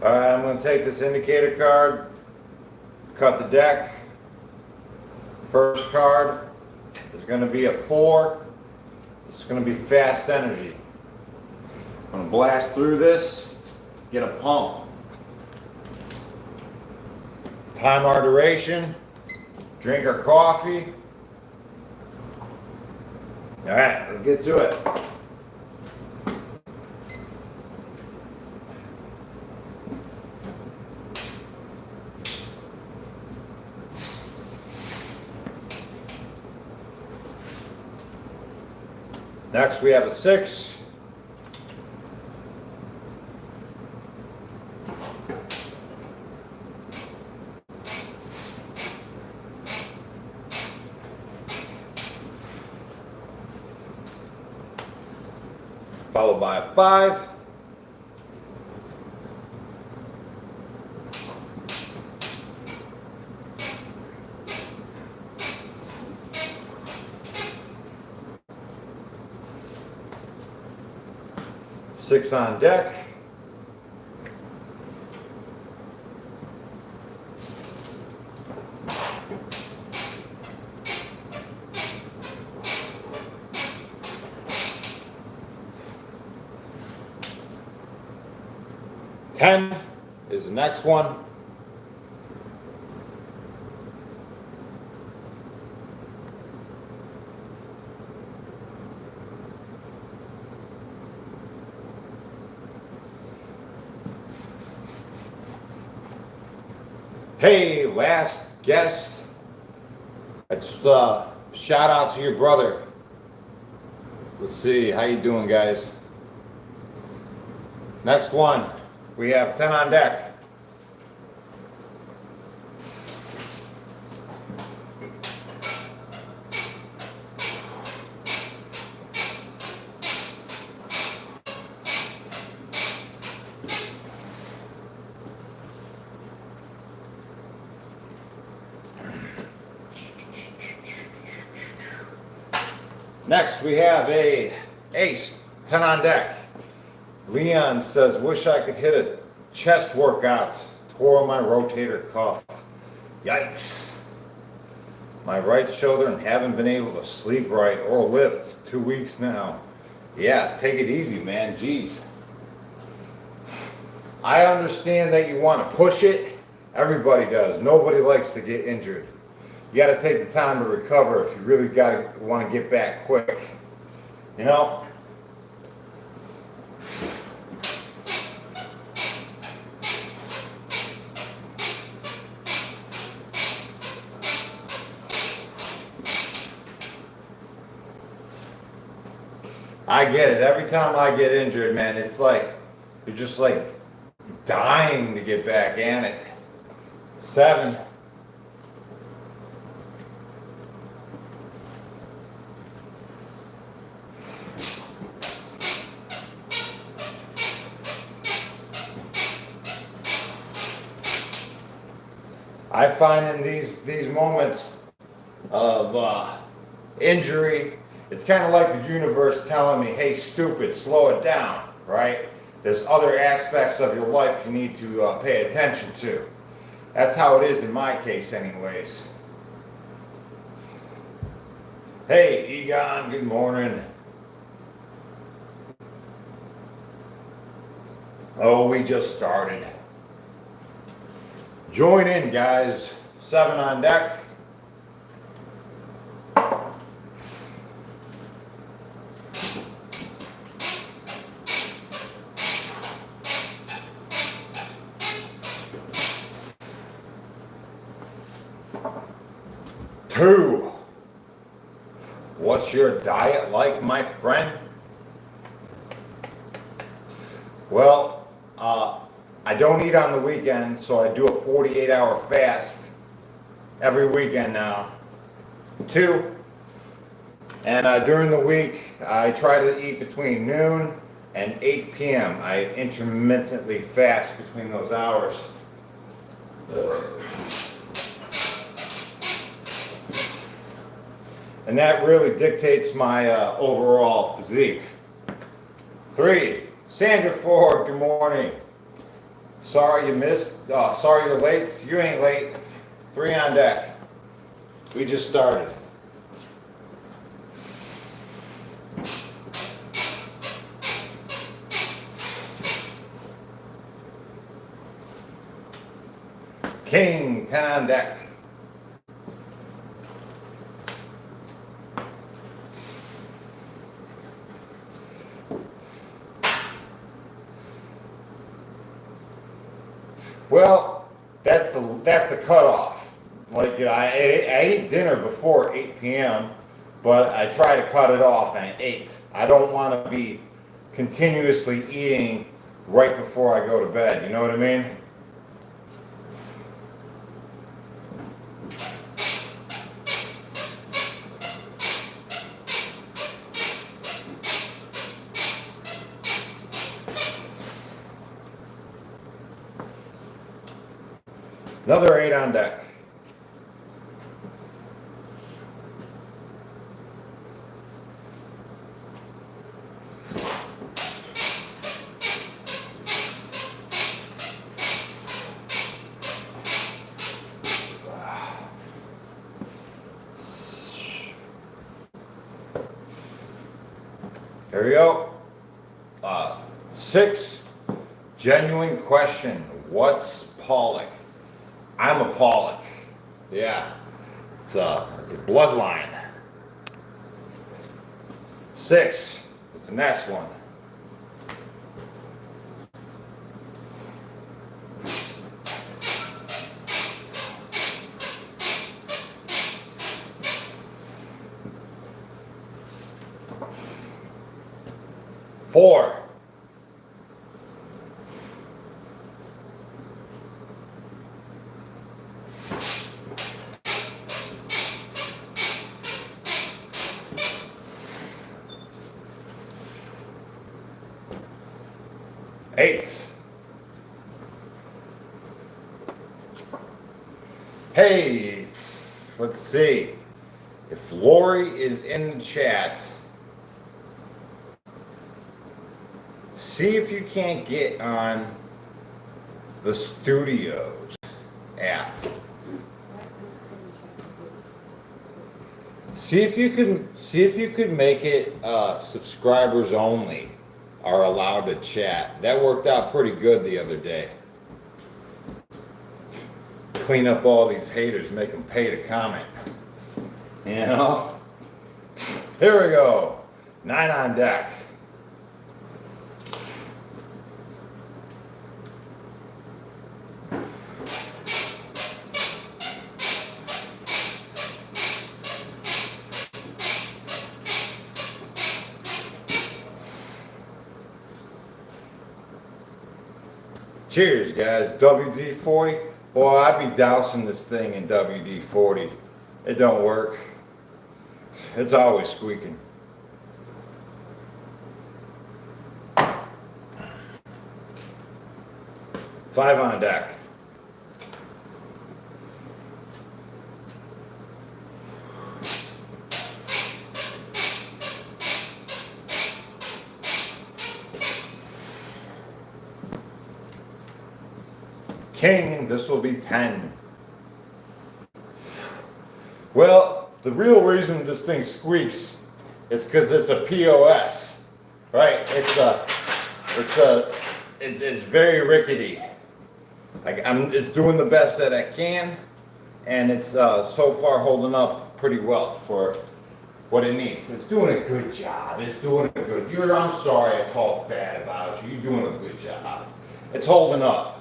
Alright, I'm going to take this indicator card, cut the deck. First card is going to be a 4. It's going to be fast energy. I'm going to blast through this, get a pump. Time our duration, drink our coffee. Alright, let's get to it. Next we have a 6. Followed by a 5. Six on deck. Ten is the next one. Hey, last guest. I just shout out to your brother. Let's see, how you doing, guys? Next one, we have 10 on deck. Next, we have a ace, 10 on deck. Leon says, wish I could hit a chest workout. Tore my rotator cuff. Yikes. My right shoulder and haven't been able to sleep right or lift 2 weeks now. Yeah, take it easy, man. Jeez. I understand that you want to push it. Everybody does. Nobody likes to get injured. You got to take the time to recover if you really want to get back quick. You know? I get it. Every time I get injured, man, it's like you're just like dying to get back in it. 7. I find in these moments of injury, it's kind of like the universe telling me, hey, stupid, slow it down, right? There's other aspects of your life you need to pay attention to. That's how it is in my case anyways. Hey, Egon, good morning. Oh, we just started. Join in, guys. 7 on deck. Two. What's your diet like, my friend? Well, I don't eat on the weekend, so I do a 48-hour fast every weekend now. 2. And during the week, I try to eat between noon and 8 p.m. I intermittently fast between those hours. And that really dictates my overall physique. 3. Sandra Ford, good morning. Sorry you missed. Sorry you're late. You ain't late. 3 on deck. We just started. King, 10 on deck. Well, that's the cutoff. Like, you know, I ate dinner before 8 p.m., but I try to cut it off at 8. I don't want to be continuously eating right before I go to bed. You know what I mean? Another 8 on deck. Here we go. 6, genuine question. What's Pollock? I'm a Pollock. Yeah. It's a bloodline. 6 is the next one. Four. Eight. Hey, let's see. If Lori is in the chat, see if you can't get on the Studios app. See if you could make it subscribers only are allowed to chat. That worked out pretty good the other day. Clean up all these haters, make them pay to comment. You know? Here we go. 9 on deck. Cheers, guys. WD-40. Boy, I'd be dousing this thing in WD-40. It don't work. It's always squeaking. 5 on deck. King, this will be 10. Well, the real reason this thing squeaks is because it's a POS, right? It's very rickety. Like it's doing the best that I can, and it's so far holding up pretty well for what it needs. It's doing a good job. It's doing a good. I'm sorry I talked bad about you. You're doing a good job. It's holding up.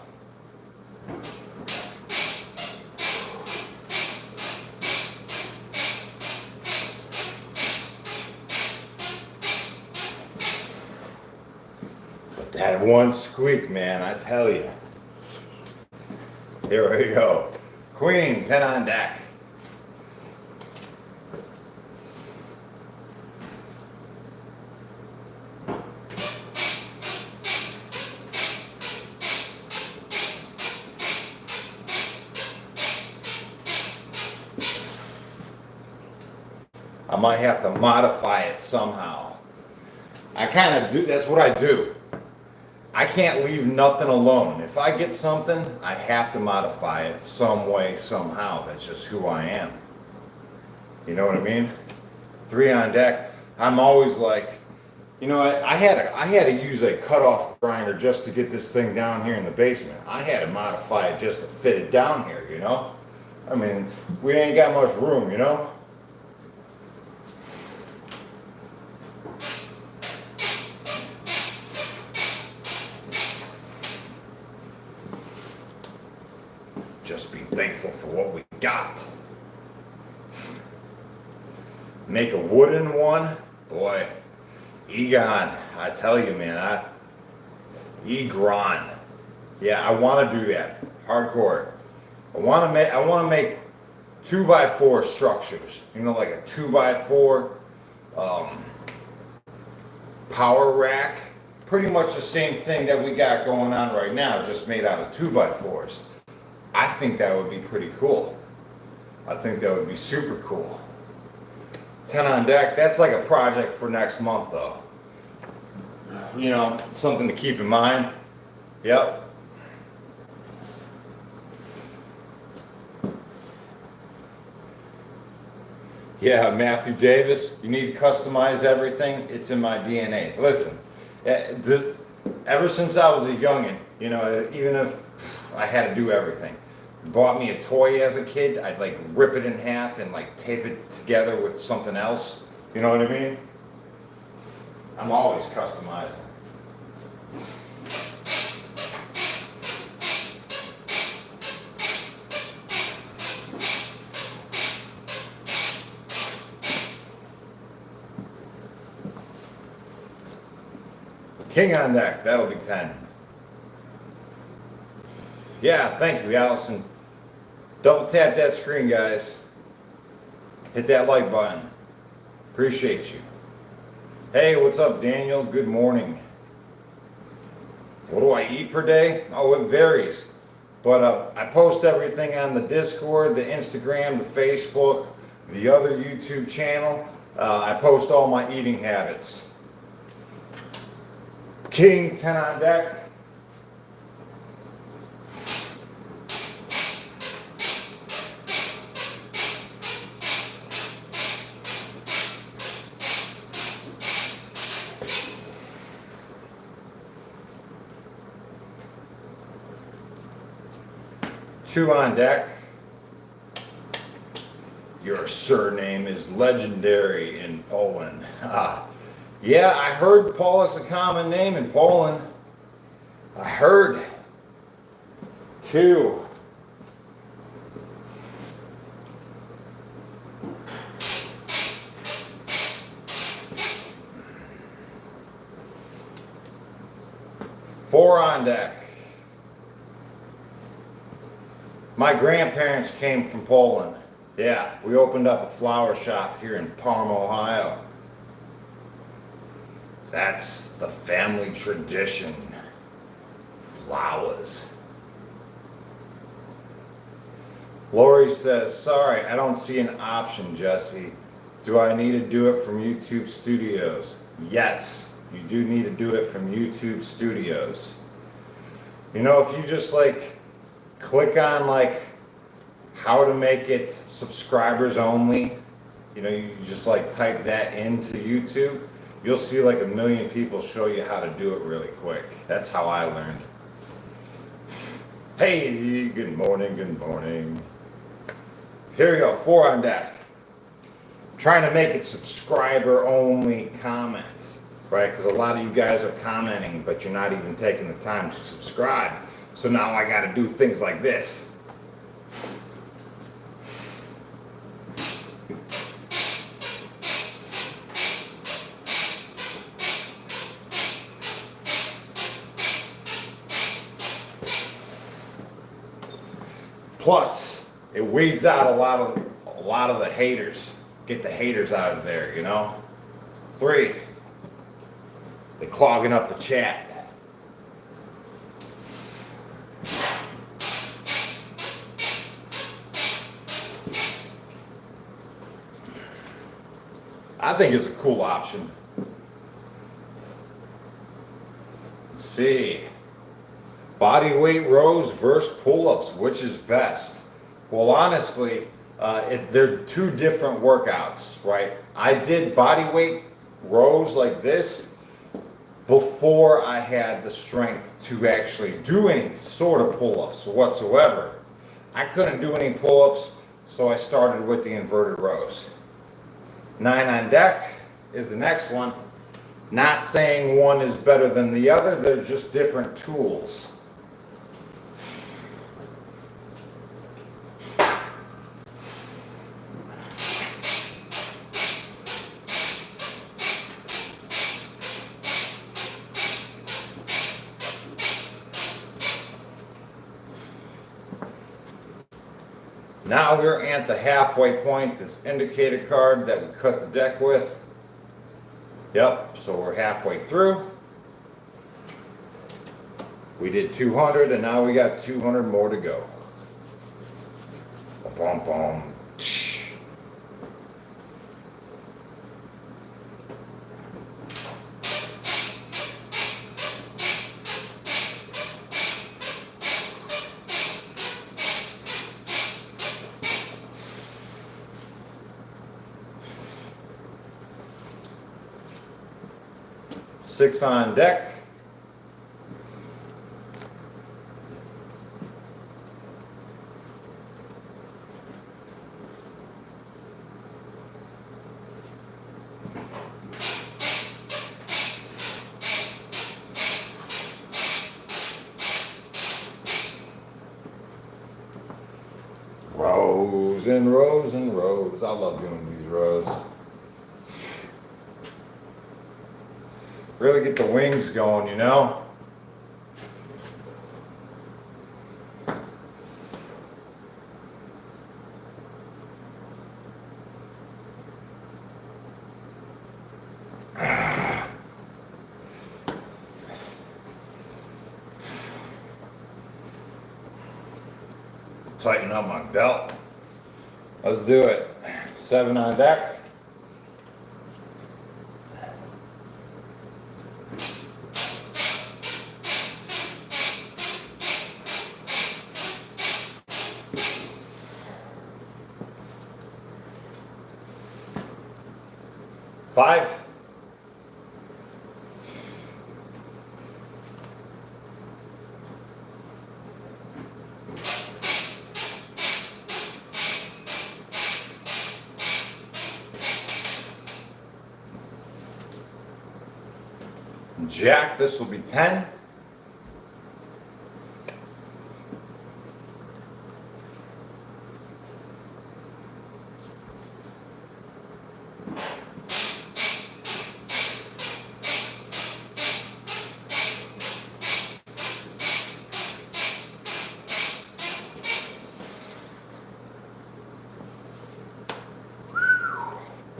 But that one squeak, man, I tell you. Here we go. Queen, 10 on deck. I might have to modify it somehow. I kind of do, that's what I do. I can't leave nothing alone. If I get something, I have to modify it some way, somehow. That's just who I am. You know what I mean? 3 on deck. I'm always like, you know, I had to use a cutoff grinder just to get this thing down here in the basement. I had to modify it just to fit it down here, you know? I mean, we ain't got much room, you know? Just be thankful for what we got. Make a wooden one, boy. Egon, I tell you, man, Egron. Yeah, I want to do that. Hardcore. I want to make 2x4 structures. You know, like a 2x4 power rack. Pretty much the same thing that we got going on right now, just made out of 2x4s. I think that would be pretty cool. I think that would be super cool. 10 on deck, that's like a project for next month though. You know, something to keep in mind. Yep. Yeah, Matthew Davis, you need to customize everything. It's in my DNA. Listen, ever since I was a youngin', you know, even if I had to do everything. Bought me a toy as a kid, I'd like rip it in half and like tape it together with something else. You know what I mean? I'm always customizing. King on deck, that'll be 10. Yeah, thank you, Allison. Double tap that screen, guys. Hit that like button. Appreciate you. Hey, what's up, Daniel? Good morning. What do I eat per day? Oh, it varies. But I post everything on the Discord, the Instagram, the Facebook, the other YouTube channel. I post all my eating habits. King 10 on deck. Two on deck. Your surname is legendary in Poland. Yeah, I heard Pollock's a common name in Poland. I heard. 2. Four on deck. My grandparents came from Poland. Yeah, we opened up a flower shop here in Parma, Ohio. That's the family tradition. Flowers. Lori says, sorry, I don't see an option, Jesse. Do I need to do it from YouTube Studios? Yes, you do need to do it from YouTube Studios. You know, if you just like click on like how to make it subscribers only, you know, you just like type that into YouTube, you'll see like 1 million people show you how to do it really quick. That's how I learned. Hey, good morning, good morning. Here we go, 4 on deck. Trying to make it subscriber only comments, right? Because a lot of you guys are commenting, but you're not even taking the time to subscribe. So now I got to do things like this. Plus, it weeds out a lot of the haters. Get the haters out of there, you know? 3, they're clogging up the chat. I think it's a cool option. Let's see. Body weight rows versus pull-ups, which is best? Well, honestly, they're two different workouts, right? I did body weight rows like this before I had the strength to actually do any sort of pull-ups whatsoever. I couldn't do any pull-ups, so I started with the inverted rows. 9 on deck is the next one. Not saying one is better than the other, they're just different tools. Now we're at the halfway point, this indicator card that we cut the deck with. Yep, so we're halfway through. We did 200 and now we got 200 more to go. Bum, bum. 6 on deck. Rows and rows and rows. I love doing these rows. Really get the wings going, you know? Tighten up my belt. Let's do it. 7 on deck. Five. Jack, this will be 10.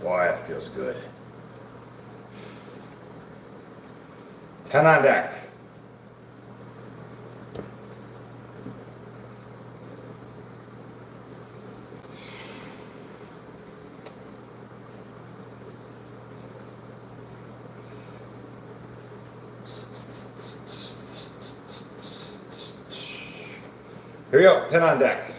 Boy, that feels good. 10 on deck. Here we go, 10 on deck.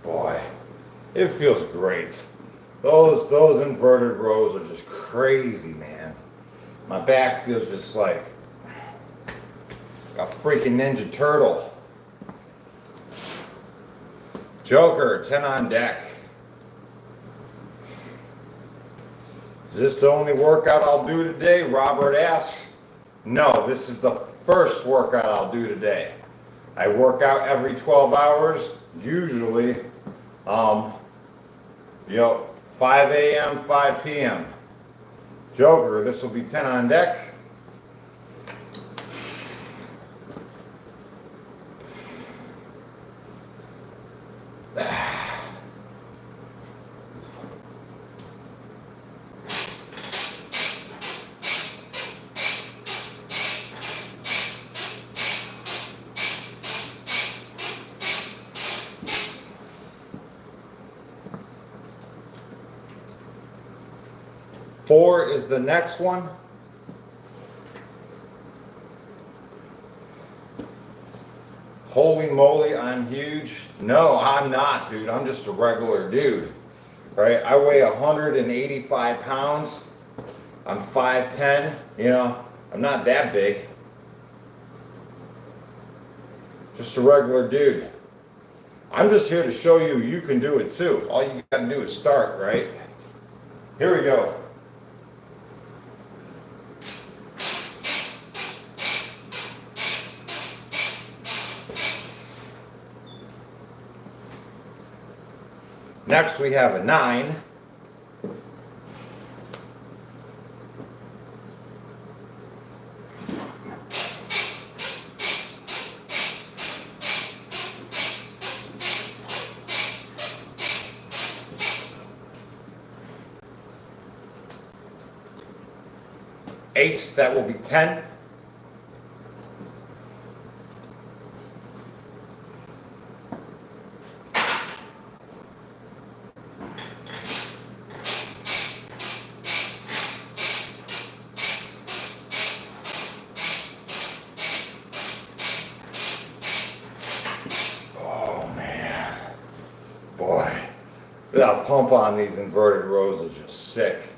Boy, it feels great. Those inverted rows are just crazy, man. My back feels just like a freaking Ninja Turtle. Joker, 10 on deck. Is this the only workout I'll do today? Robert asks. No, this is the first workout I'll do today. I work out every 12 hours, usually, 5 a.m., 5 p.m. Joker, this will be 10 on deck. 4 is the next one. Holy moly, I'm huge. No, I'm not, dude. I'm just a regular dude, right? I weigh 185 pounds. I'm 5'10", you know, I'm not that big. Just a regular dude. I'm just here to show you you can do it too. All you gotta do is start, right? Here we go. Next we have a 9. Ace, that will be 10. Oh man, boy, that pump on these inverted rows is just sick.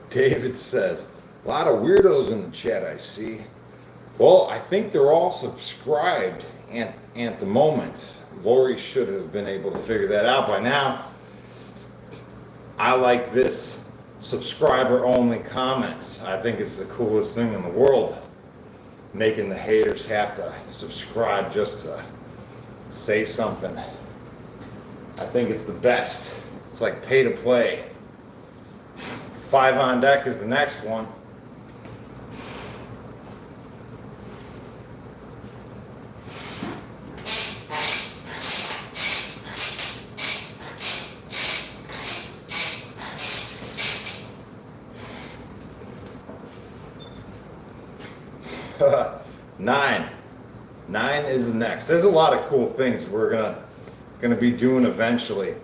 David says, a lot of weirdos in the chat I see. Well, I think they're all subscribed at the moment. Lori should have been able to figure that out by now. I like this subscriber only comments. I think it's the coolest thing in the world. Making the haters have to subscribe just to say something. I think it's the best. It's like pay to play. 5 on deck is the next one. Nine is the next. There's a lot of cool things we're gonna be doing eventually.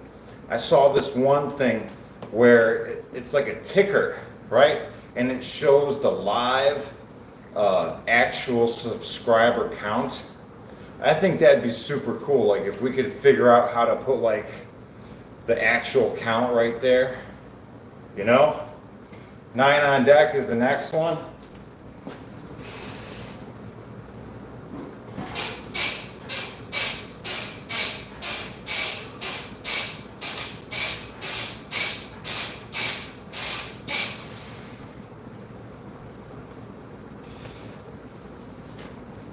I saw this one thing where it's like a ticker, right? And it shows the live actual subscriber count. I think that'd be super cool. Like if we could figure out how to put like the actual count right there, you know? 9 on deck is the next one.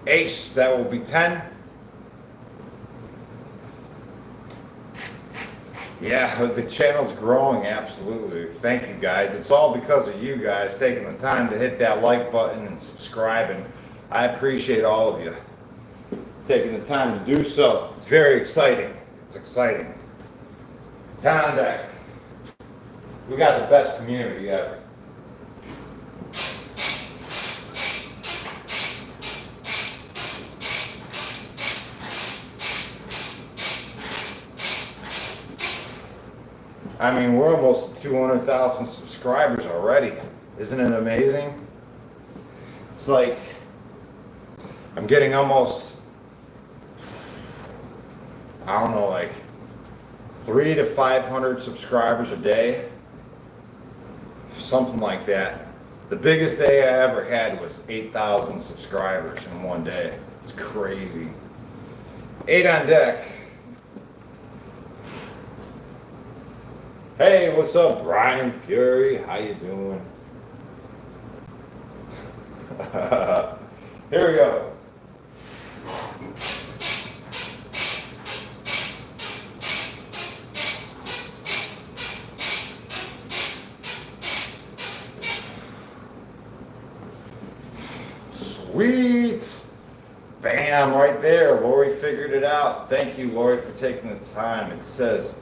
Ace, that will be 10. Yeah, the channel's growing, absolutely. Thank you guys. It's all because of you guys taking the time to hit that like button and subscribing. I appreciate all of you taking the time to do so. It's very exciting. It's exciting. 10 on deck. We got the best community ever. I mean, we're almost at 200,000 subscribers already. Isn't it amazing? It's like I'm getting almost, I don't know, like 300 to 500 subscribers a day. Something like that. The biggest day I ever had was 8,000 subscribers in one day. It's crazy. 8 on deck. Hey, what's up, Brian Fury? How you doing? Here we go. Sweet. Bam, right there. Lori figured it out. Thank you, Lori, for taking the time. It says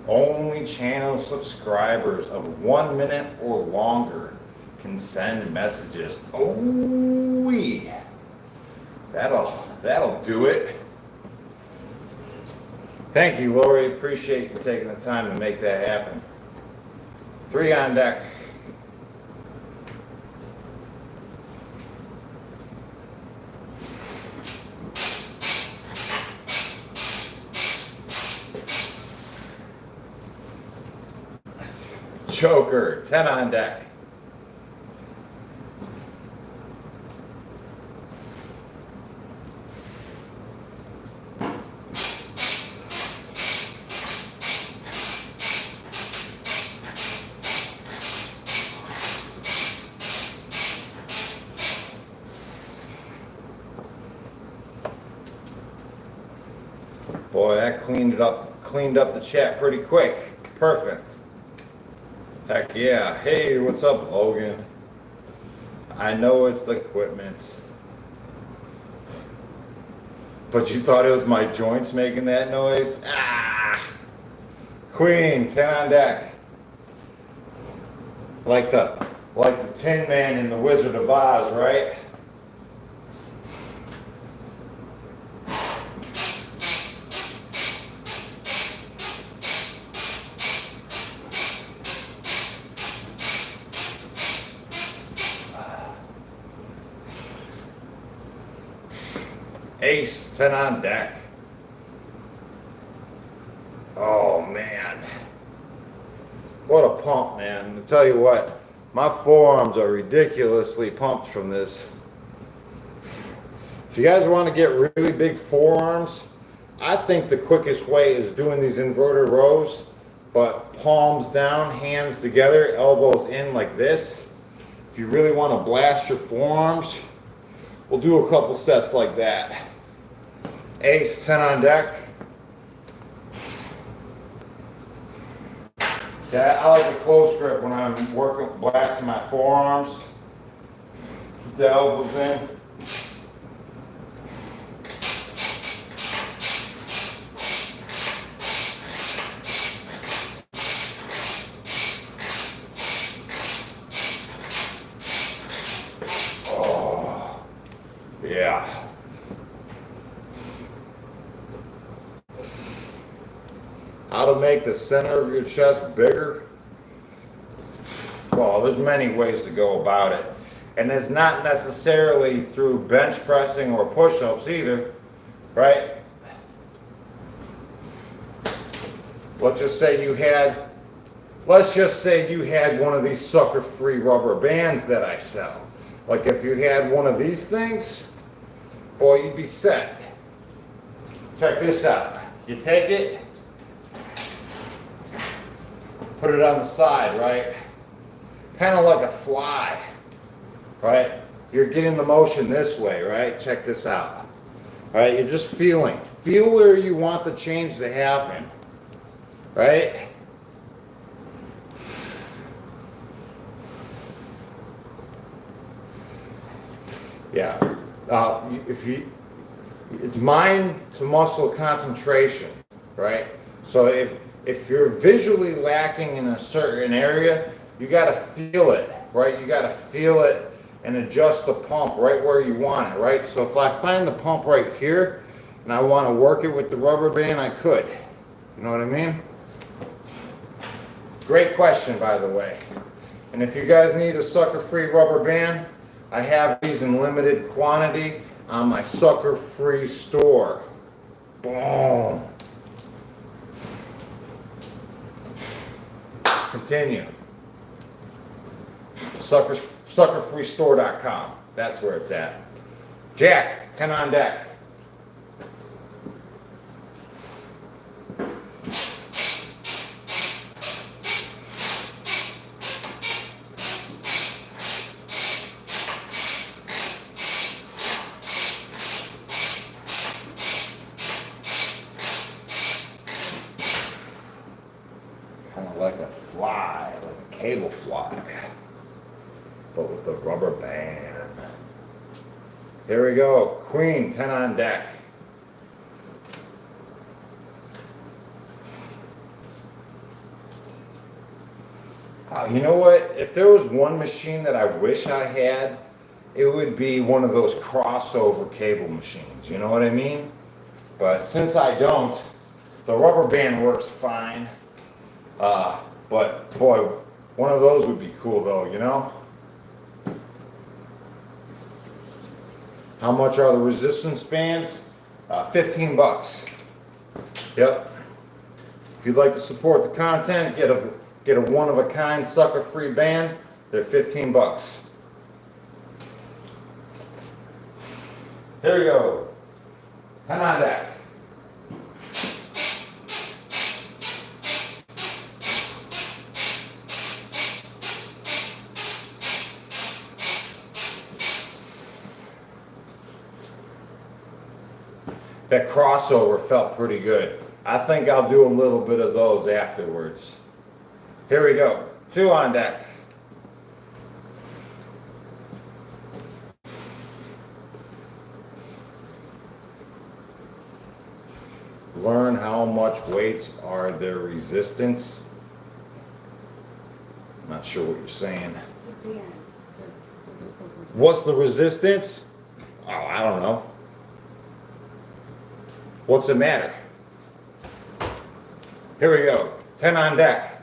only channel subscribers of 1 minute or longer can send messages. Oh, that'll do it. Thank you, Lori. Appreciate you taking the time to make that happen. 3 on deck. Choker, 10 on deck. Boy, that cleaned up the chat pretty quick. Perfect. Heck yeah. Hey, what's up, Logan? I know it's the equipment. But you thought it was my joints making that noise? Ah! Queen, 10 on deck. Like the Tin Man in the Wizard of Oz, right? Ace, 10 on deck. Oh man. What a pump, man. I tell you what, my forearms are ridiculously pumped from this. If you guys want to get really big forearms, I think the quickest way is doing these inverted rows, but palms down, hands together, elbows in like this. If you really want to blast your forearms, we'll do a couple sets like that. Ace, 10 on deck. Yeah, I like a close grip when I'm working, blasting my forearms. Keep the elbows in. Oh, yeah. How to make the center of your chest bigger? Well, there's many ways to go about it. And it's not necessarily through bench pressing or push-ups either, right? Let's just say you had one of these sucker-free rubber bands that I sell. Like if you had one of these things, boy, you'd be set. Check this out. You take it, put it on the side, right? Kind of like a fly, right? You're getting the motion this way, right? Check this out. All right, you're just feeling. Feel where you want the change to happen, right? Yeah. It's mind to muscle concentration, right? So if you're visually lacking in a certain area, you got to feel it, right? You got to feel it and adjust the pump right where you want it, right? So if I find the pump right here and I want to work it with the rubber band, I could. You know what I mean? Great question, by the way. And if you guys need a sucker-free rubber band, I have these in limited quantity on my sucker-free store. Boom. Continue. Suckerfreestore.com. That's where it's at. Jack, 10 on deck. Kind of like a fly, like a cable fly, but with the rubber band. Here we go. Queen, 10 on deck. You know what? If there was one machine that I wish I had, it would be one of those crossover cable machines. You know what I mean? But since I don't, The rubber band works fine. But boy, one of those would be cool though, you know? How much are the resistance bands? 15 bucks. Yep. If you'd like to support the content, get a one-of-a-kind sucker-free band. They're 15 bucks. Here we go. 10 on deck. That crossover felt pretty good. I think I'll do a little bit of those afterwards. Here we go. 2 on deck. Learn how much weights are their resistance. I'm not sure what you're saying. What's the resistance? Oh, I don't know. What's the matter? Here we go. 10 on deck.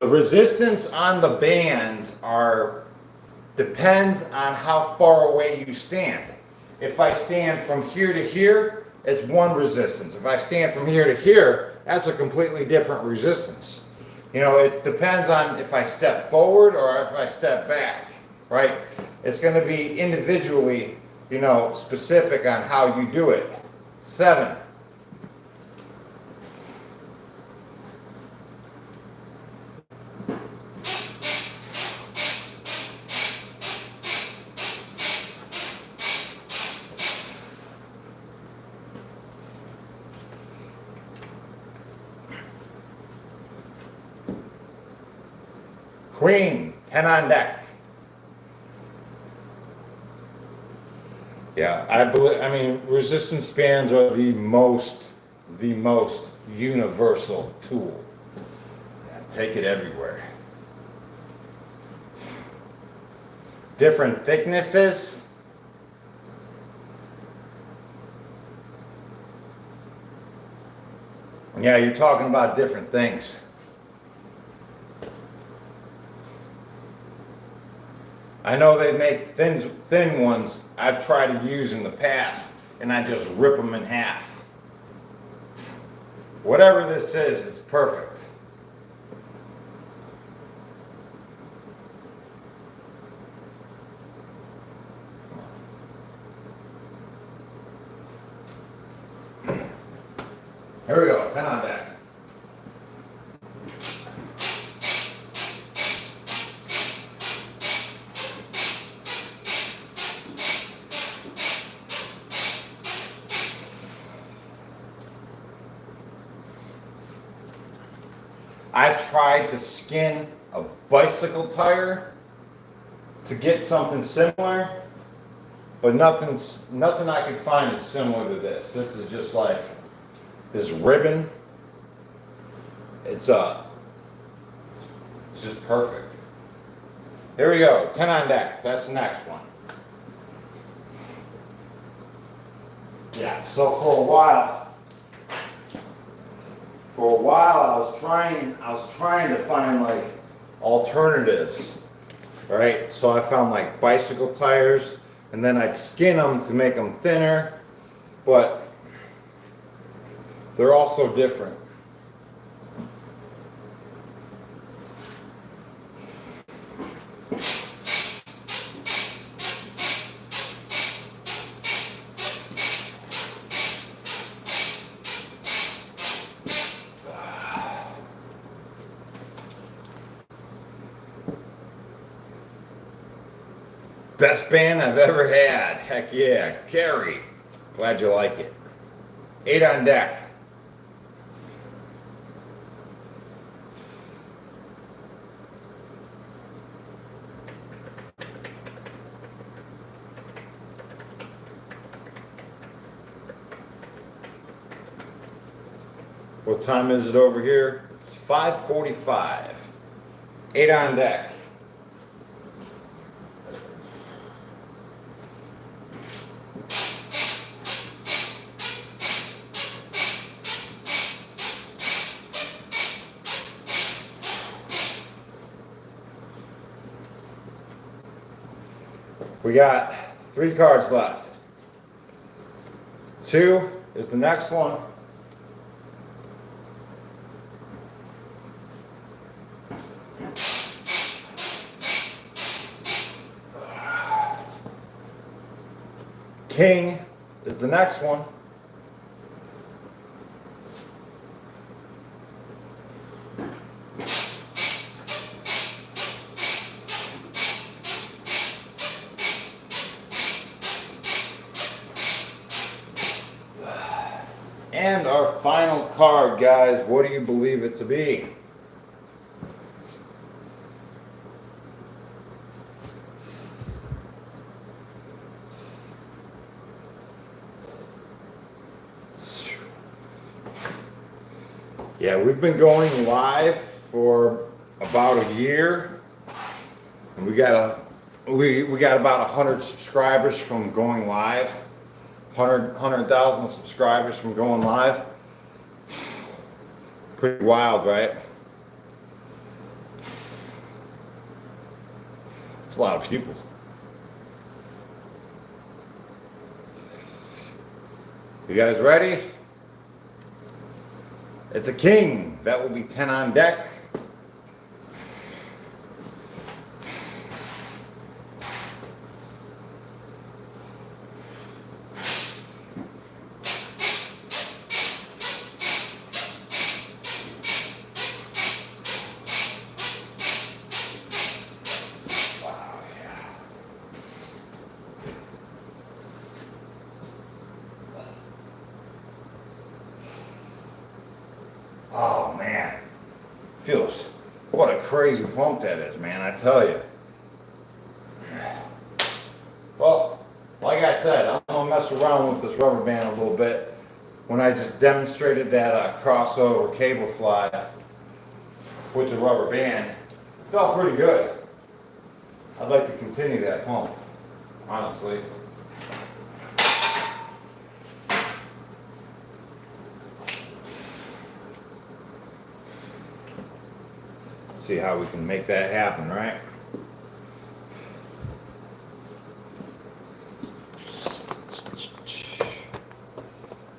The resistance on the bands depends on how far away you stand. If I stand from here to here, it's one resistance. If I stand from here to here, that's a completely different resistance. You know, it depends on if I step forward or if I step back, right? It's going to be individually, you know, specific on how you do it. 7. Queen, 10 on deck. Yeah, I mean, resistance bands are the most universal tool. Yeah, take it everywhere. Different thicknesses. Yeah, you're talking about different things. I know they make thin ones I've tried to use in the past, and I just rip them in half. Whatever this is, it's perfect. Here we go, 10 on deck. I've tried to skin a bicycle tire to get something similar, but nothing I could find is similar to this. This is just like this ribbon. It's just perfect. Here we go, 10 on deck. That's the next one. Yeah, so for a while I was trying to find like alternatives, right? So I found like bicycle tires, and then I'd skin them to make them thinner, but they're also different. Best band I've ever had. Heck yeah. Gary. Glad you like it. 8 on deck. What time is it over here? It's 5:45. 8 on deck. We got 3 cards left. 2 is the next one. King is the next one. And our final card, guys, what do you believe it to be? Yeah, we've been going live for about a year, and we got about 100 subscribers from going live. 100,000 subscribers from going live. Pretty wild, right? It's a lot of people. You guys ready? It's a king. That will be 10 on deck. Oh man, feels, what a crazy pump that is, man, I tell you. Well, like I said, I'm gonna mess around with this rubber band a little bit. When I just demonstrated that crossover cable fly with the rubber band, it felt pretty good. I'd like to continue that pump, honestly. See how we can make that happen, right?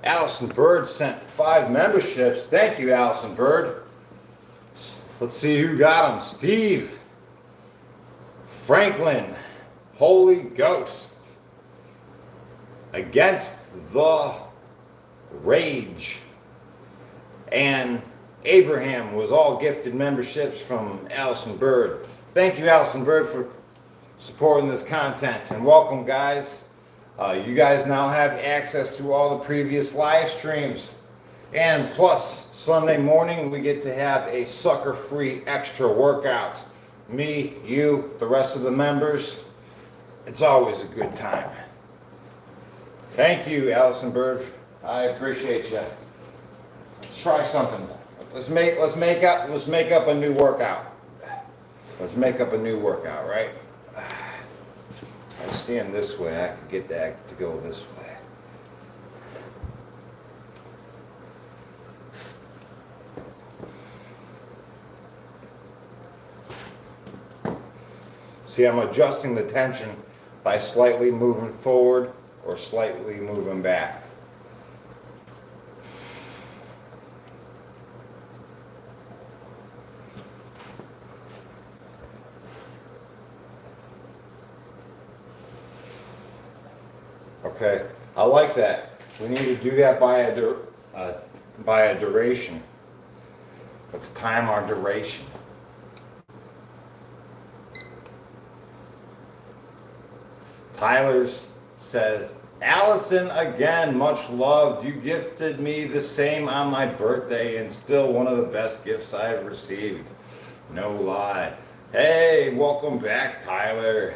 Allison Bird sent 5 memberships. Thank you, Allison Bird. Let's see who got them. Steve, Franklin, Holy Ghost, Against the Rage, and Abraham was all gifted memberships from Allison Bird. Thank you, Allison Bird, for supporting this content, and welcome, guys. You guys now have access to all the previous live streams, and plus Sunday morning we get to have a sucker-free extra workout. Me, you, the rest of the members. It's always a good time. Thank you, Allison Bird. I appreciate you. Let's try something. Let's make up a new workout. Let's make up a new workout, right? I stand this way, I can get that to go this way. See, I'm adjusting the tension by slightly moving forward or slightly moving back. Okay, I like that. We need to do that by a duration. Let's time our duration. Tyler says, Allison, again, much loved. You gifted me the same on my birthday and still one of the best gifts I've received. No lie. Hey, welcome back, Tyler.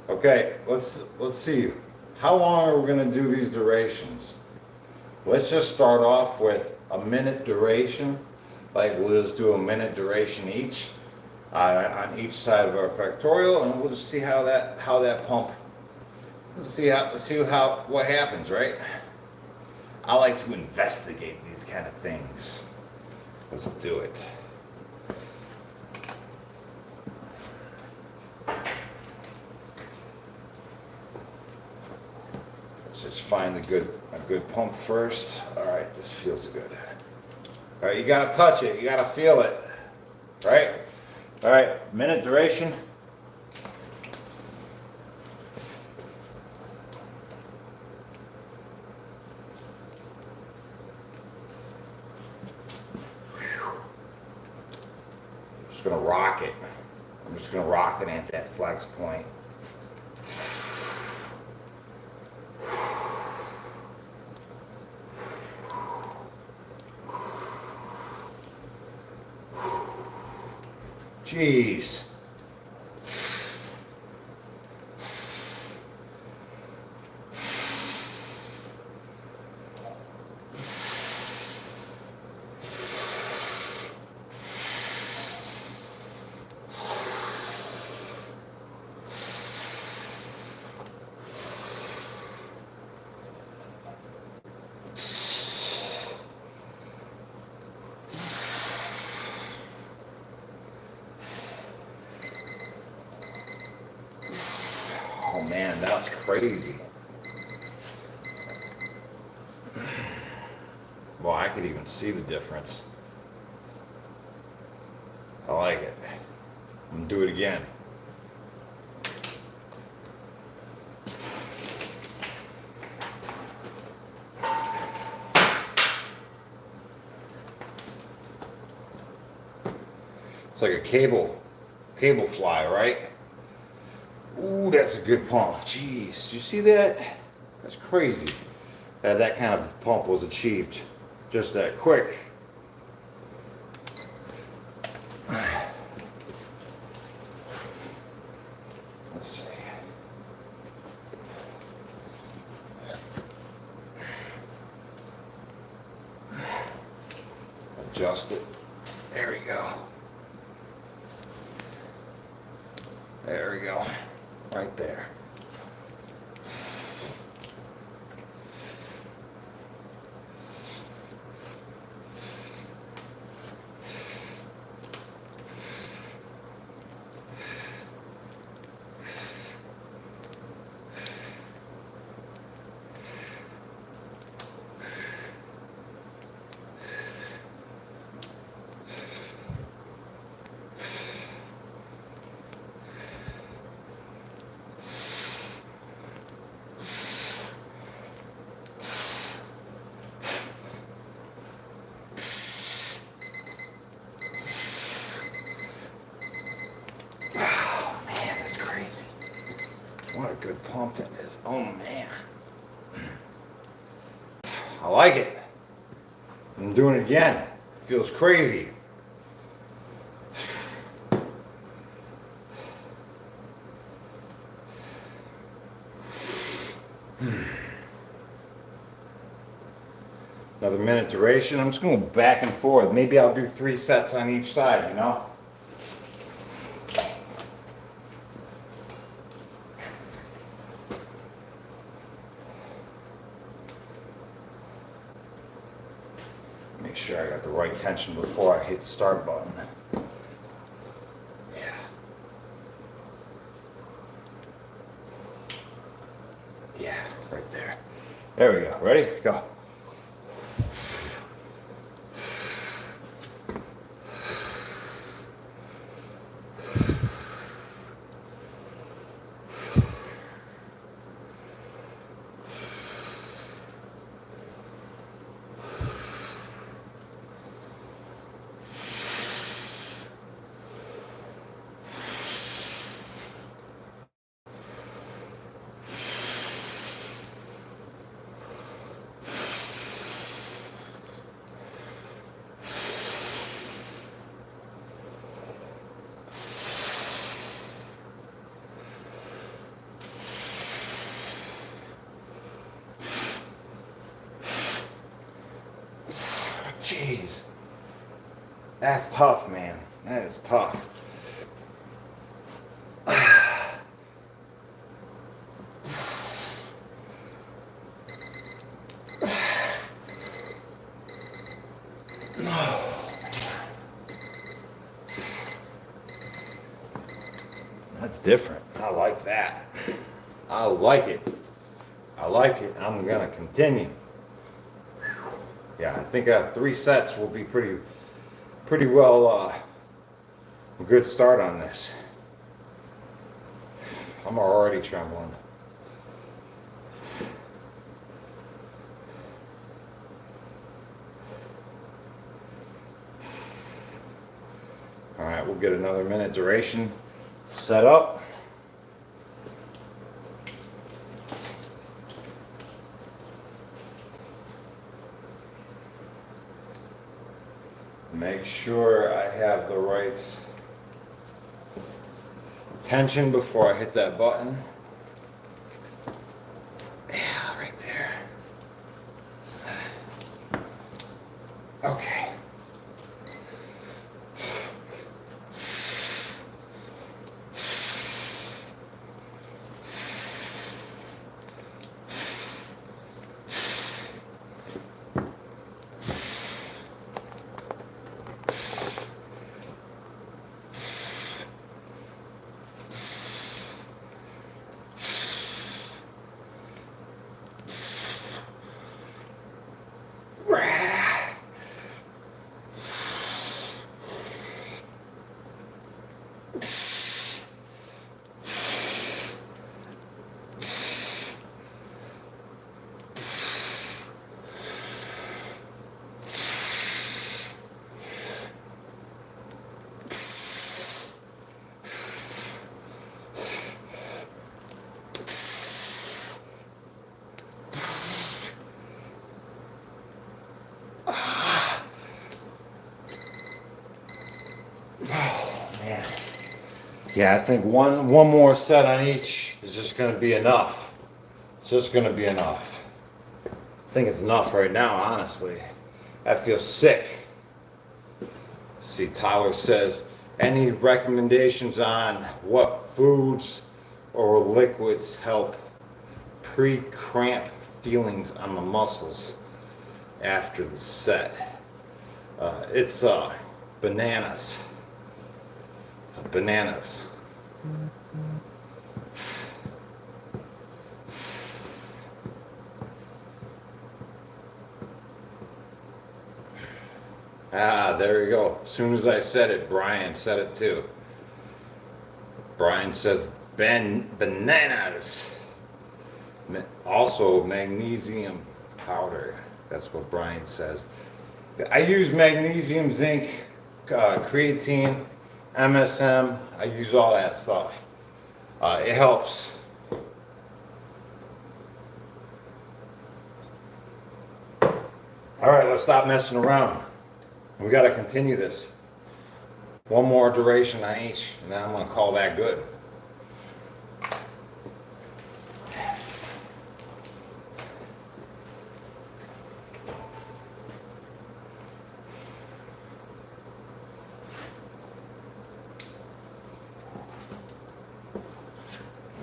Okay, let's see. How long are we going to do these durations? Let's just start off with a minute duration. Like we'll just do a minute duration each on each side of our pectoral, and we'll just see how that pump. We'll see what happens, right? I like to investigate these kind of things. Let's do it. Let's just find a good pump first. All right, this feels good. All right, you gotta touch it. You gotta feel it, right? All right, minute duration. I'm just gonna rock it. I'm just gonna rock it at that flex point. Jeez. Oh man, that's crazy. Well, I could even see the difference. I like it. I'm gonna do it again. It's like a cable fly, right? Ooh, that's a good pump. Jeez, you see that? That's crazy that kind of pump was achieved just that quick. Let's see. Adjust it. There we go. There we go. Right there. What a good pump that is. Oh man. I like it. I'm doing it again. It feels crazy. Another minute duration. I'm just going back and forth. Maybe I'll do 3 sets on each side, you know? Make sure I got the right tension before I hit the start button. Yeah. Yeah, right there. There we go. Ready? Go. Jeez. That's tough, man. That is tough. That's different. I like that. I like it. I like it. I'm gonna continue. Yeah, I think 3 sets will be pretty well a good start on this. I'm already trembling. All right, we'll get another minute duration set up. Make sure I have the right tension before I hit that button. Yeah, right there. Okay. Yeah, I think one more set on each is just going to be enough. It's just going to be enough. I think it's enough right now, honestly. I feel sick. See, Tyler says, any recommendations on what foods or liquids help pre-cramp feelings on the muscles after the set? It's bananas. Bananas. Ah, there you go. As soon as I said it, Brian said it too. Brian says bananas. Also magnesium powder. That's what Brian says. I use magnesium, zinc, creatine, MSM. I use all that stuff. It helps. All right, let's stop messing around. We got to continue this. One more duration on each, and then I'm going to call that good.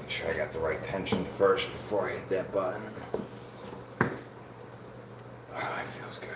Make sure I got the right tension first before I hit that button. Oh, it feels good.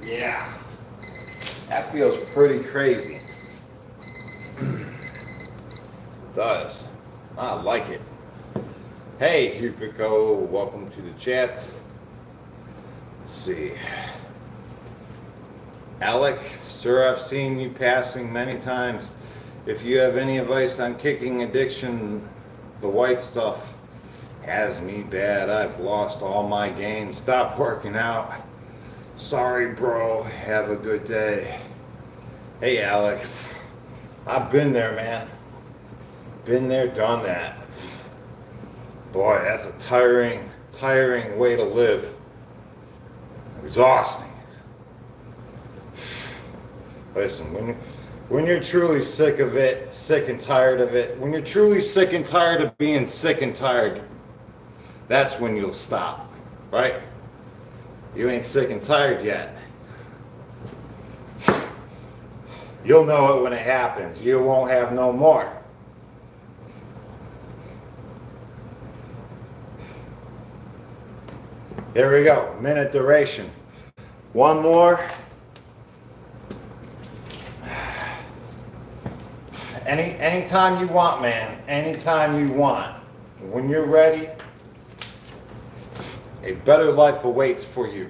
Yeah, that feels pretty crazy. It does. I like it. Hey, Yukiko, welcome to the chat. Let's see. Alec, sir, I've seen you passing many times. If you have any advice on kicking addiction, the white stuff has me bad. I've lost all my gains. Stop working out. Sorry, bro. Have a good day. Hey, Alec. I've been there, man. Been there, done that. Boy, that's a tiring way to live. Exhausting. Listen, when you're truly sick of it, sick and tired of it, when you're truly sick and tired of being sick and tired, that's when you'll stop, right? You ain't sick and tired yet. You'll know it when it happens. You won't have no more. There we go, minute duration. One more. Anytime you want, man. Anytime you want. When you're ready, a better life awaits for you.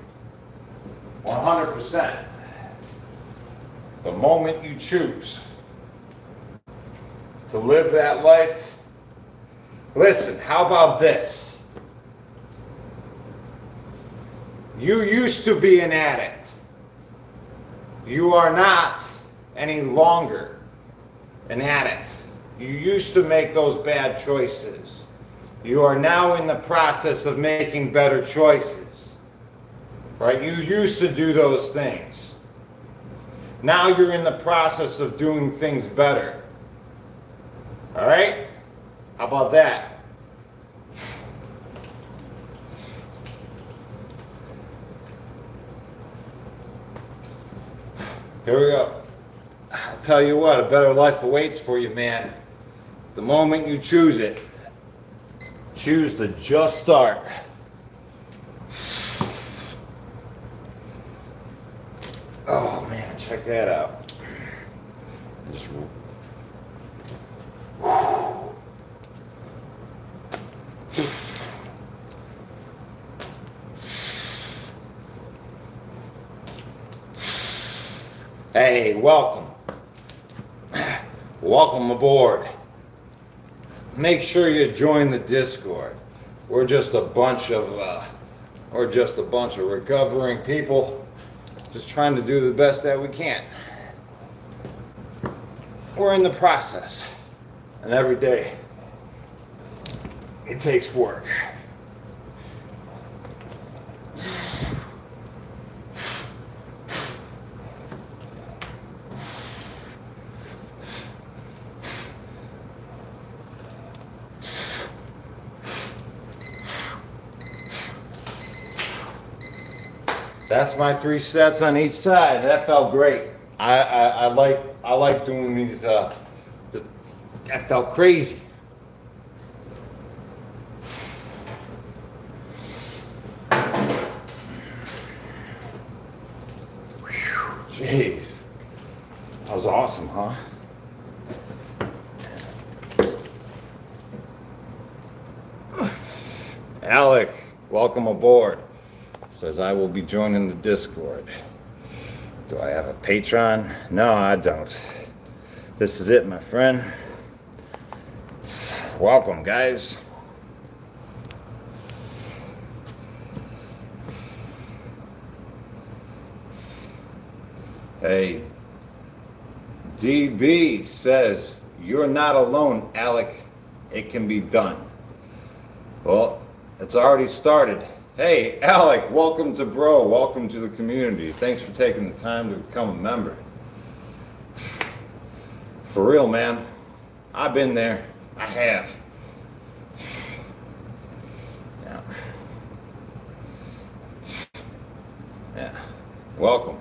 100%. The moment you choose to live that life. Listen, how about this? You used to be an addict. You are not any longer an addict. You used to make those bad choices. You are now in the process of making better choices. Right? You used to do those things. Now you're in the process of doing things better. All right? How about that? Here we go. I'll tell you what, a better life awaits for you, man. The moment you choose it, choose to just start. Oh man, check that out. Just... Hey, welcome. Welcome aboard. Make sure you join the Discord. We're just a bunch of recovering people just trying to do the best that we can. We're in the process. And every day it takes work. That's my 3 sets on each side. That felt great. I like doing these. That felt crazy. Jeez, that was awesome, huh? Alec, welcome aboard. Says I will be joining the Discord. Do I have a Patreon? No, I don't. This is it, my friend. Welcome, guys. Hey, DB says, you're not alone, Alec. It can be done. Well, it's already started. Hey, Alec, welcome to Bro. Welcome to the community. Thanks for taking the time to become a member. For real, man. I've been there. I have. Yeah. Yeah. Welcome.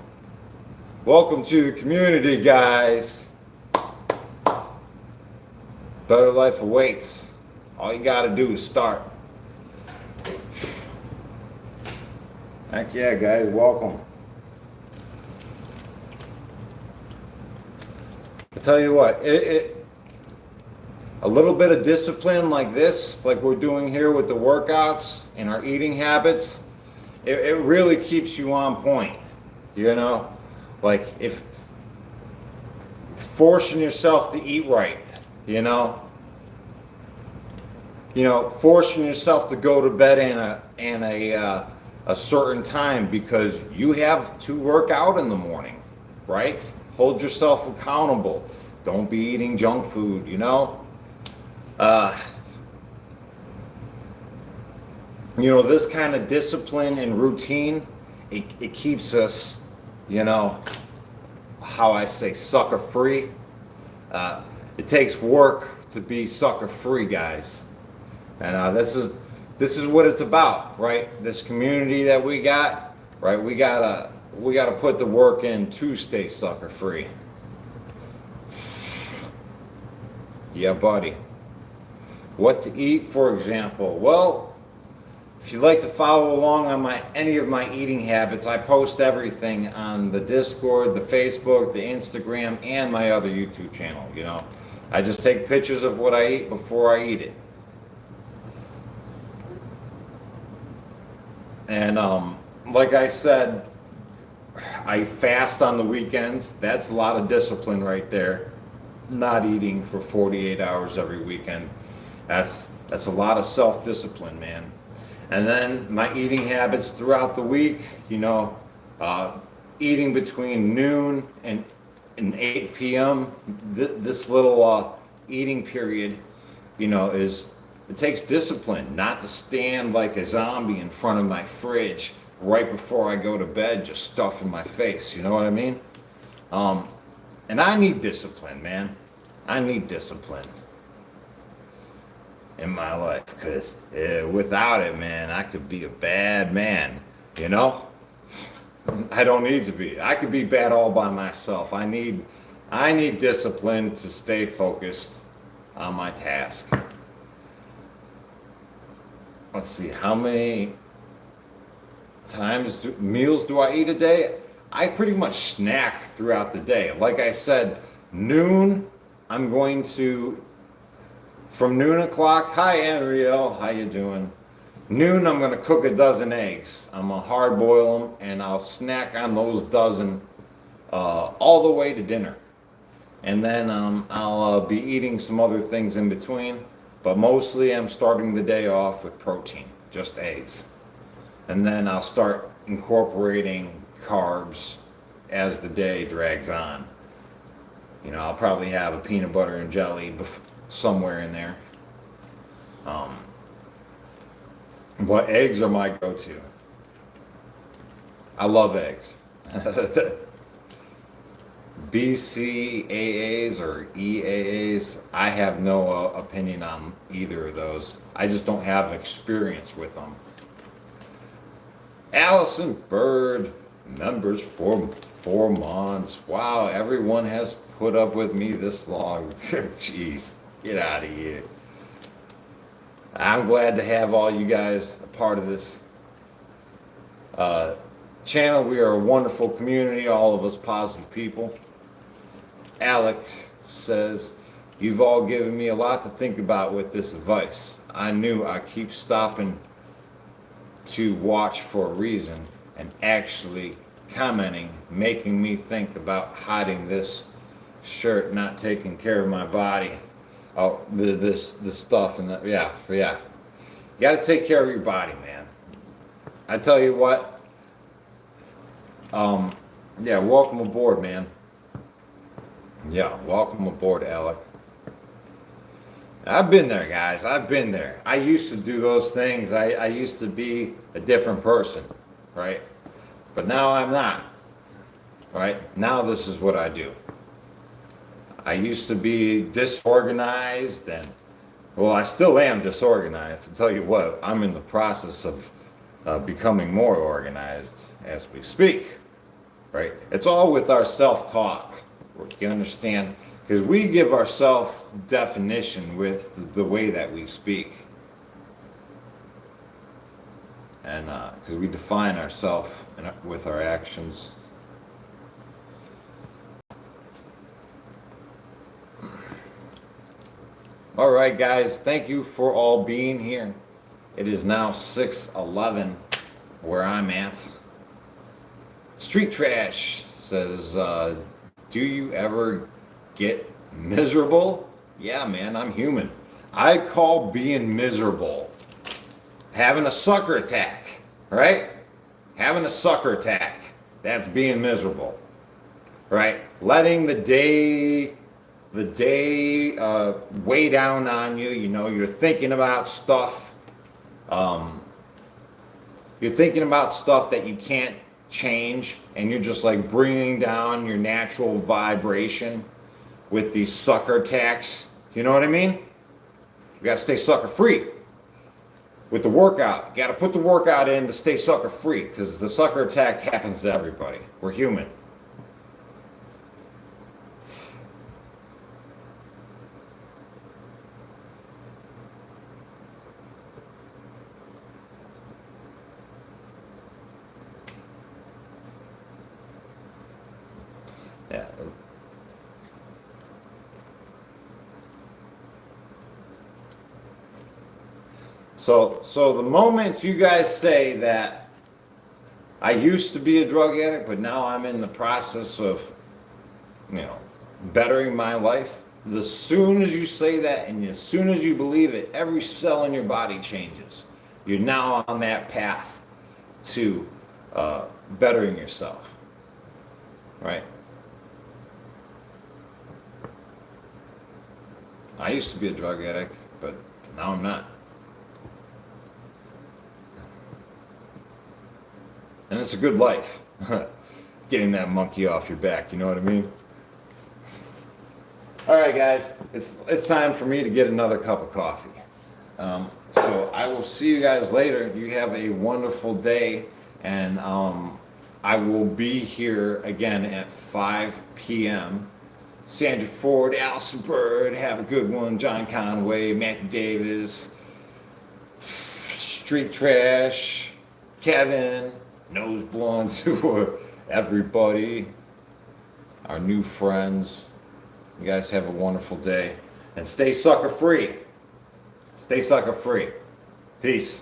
Welcome to the community, guys. Better life awaits. All you gotta do is start. Heck yeah, guys, welcome. I tell you what, a little bit of discipline like this, like we're doing here with the workouts and our eating habits, it really keeps you on point, you know? Like if forcing yourself to eat right, you know? Forcing yourself to go to bed in a certain time because you have to work out in the morning, right? Hold yourself accountable. Don't be eating junk food, you know? This kind of discipline and routine, it keeps us, how I say, sucker free. It takes work to be sucker free, guys. And this is what it's about, right? This community that we got, right? We gotta put the work in to stay sucker free. Yeah, buddy. What to eat, for example? Well, if you'd like to follow along on any of my eating habits, I post everything on the Discord, the Facebook, the Instagram, and my other YouTube channel. I just take pictures of what I eat before I eat it. And like I said, I fast on the weekends. That's a lot of discipline right there. Not eating for 48 hours every weekend. That's a lot of self-discipline, man. And then my eating habits throughout the week, eating between noon and 8 p.m. This little eating period, it takes discipline not to stand like a zombie in front of my fridge right before I go to bed, just stuffing my face. You know what I mean? And I need discipline, man. I need discipline in my life because without it, man, I could be a bad man, I don't need to be. I could be bad all by myself. I need discipline to stay focused on my task. Let's see, how many meals do I eat a day? I pretty much snack throughout the day. Like I said, noon, from noon o'clock, hi Ariel, how you doing? Noon, I'm going to cook a dozen eggs. I'm going to hard boil them, and I'll snack on those dozen all the way to dinner. And then I'll be eating some other things in between, but mostly I'm starting the day off with protein, just eggs. And then I'll start incorporating carbs as the day drags on. I'll probably have a peanut butter and jelly somewhere in there. But eggs are my go-to. I love eggs. BCAAs or EAAs, I have no opinion on either of those. I just don't have experience with them. Allison Bird, members for 4 months. Wow, everyone has put up with me this long. Jeez, get out of here. I'm glad to have all you guys a part of this channel. We are a wonderful community, all of us positive people. Alec says, you've all given me a lot to think about with this advice. I knew I keep stopping to watch for a reason, and actually commenting, making me think about hiding this shirt, not taking care of my body. Oh, this stuff and that, yeah. You got to take care of your body, man. I tell you what. Welcome aboard, man. Yeah, welcome aboard, Alec. I've been there, guys. I've been there. I used to do those things. I used to be a different person, right? But now I'm not, right? Now this is what I do. I used to be disorganized I still am disorganized. To tell you what, I'm in the process of becoming more organized as we speak, right? It's all with our self-talk. You understand? Because we give ourselves definition with the way that we speak. And because we define ourselves with our actions. All right, guys, thank you for all being here. It is now 6:11 where I'm at. Street Trash says, do you ever get miserable? Yeah, man, I'm human. I call being miserable having a sucker attack, right? Having a sucker attack. That's being miserable, right? Letting the day weigh down on you. You know, you're thinking about stuff. You're thinking about stuff that you can't change, and you're just like bringing down your natural vibration with these sucker attacks. You know what I mean? You gotta stay sucker free with the workout. You gotta put the workout in to stay sucker free, because the sucker attack happens to everybody. We're human. Yeah. So the moment you guys say that I used to be a drug addict, but now I'm in the process of, bettering my life, as soon as you say that and as soon as you believe it, every cell in your body changes. You're now on that path to bettering yourself, right? I used to be a drug addict, but now I'm not. And it's a good life. Getting that monkey off your back, you know what I mean? All right, guys, it's time for me to get another cup of coffee. So I will see you guys later. You have a wonderful day, and I will be here again at 5 p.m. Sandra Ford, Allison Bird, have a good one. John Conway, Matthew Davis, Street Trash, Kevin, Nose Blunts, everybody, our new friends. You guys have a wonderful day. And stay sucker free. Stay sucker free. Peace.